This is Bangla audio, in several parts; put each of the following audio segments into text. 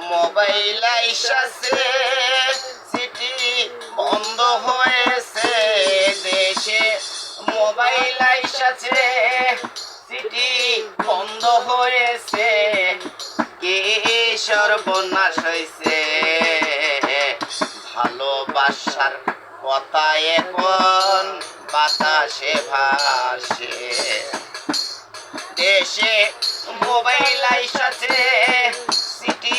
মোবাইল আইসাছে সিটি বন্ধ হয়েছে দেশে মোবাইল আইসাছে সিটি বন্ধ হয়েছে কি সর্বনাশ হয়েছে ভালোবাসার কথা এখন বাতাসে ভাসে দেশে মোবাইল আইসাছে সিটি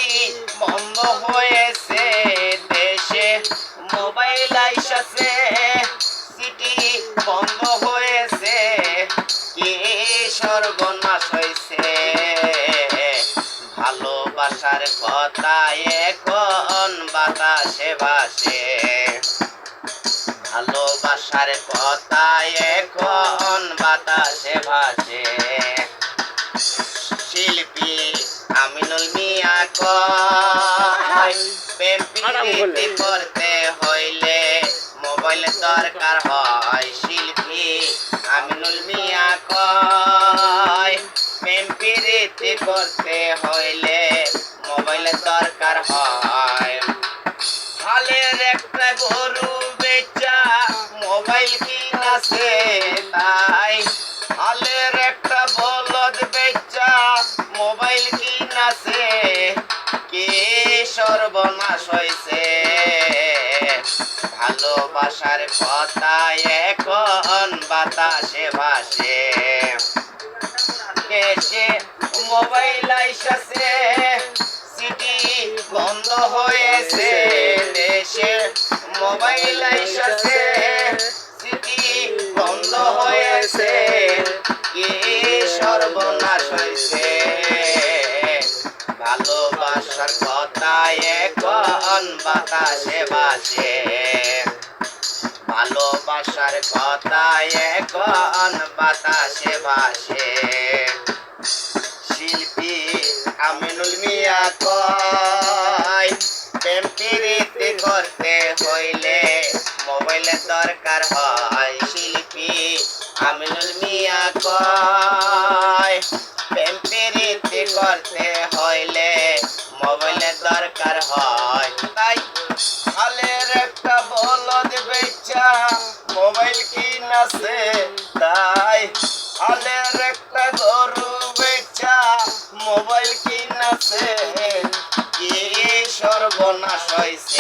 বন্ধ হয়েছে দেশে মোবাইল আইসাছে সিটি বন্ধ হয়েছে কি সর্বনাশ হয়েছে ভালোবাসার কথা এখন বাতাসে ভাসে ভালোবাসার কথা এখন বাতাসে ভাসে শিল্পী আমিনুল মিয়া কয় প্রেম প্রীতি করতে হইলে মোবাইল দরকার হয় শিল্পী আমিনুল মিয়া কয় প্রেম প্রীতি করতে হইলে মোবাইল দরকার হয় হালের একটা গরু বেচা মোবাইল কিনাছে তাই হালের একটা বলদ বেচা মোবাইল কিনাছে কি সর্বনাশ হয়েছে ভালোবাসার কথা এখন বাতাসে ভাসে দেশে মোবাইল আইসাছে সিটি বন্ধ হয়েছে দেশে মোবাইল আইসাছে সিটি বন্ধ হয়েছে কি সর্বনাশ হয়েছে ভালোবাসার কথা এখন বাতাসে ভাসে ভালোবাসার কথা এখন বাতাসে ভাসে শিল্পী আমিনুল মিয়া কয় প্রেম প্রীতি করতে হইলে মোবাইলের দরকার হয় শিল্পী আমিনুল মিয়া কয় প্রেম প্রীতি করতে হইলে মোবাইলের দরকার হয় তাই হালের একটা বলদ বেচা মোবাইল কিনাছে তাই হালের একটা গরু বেচা মোবাইল কিনাছে কি সর্বনাশ হয়েছে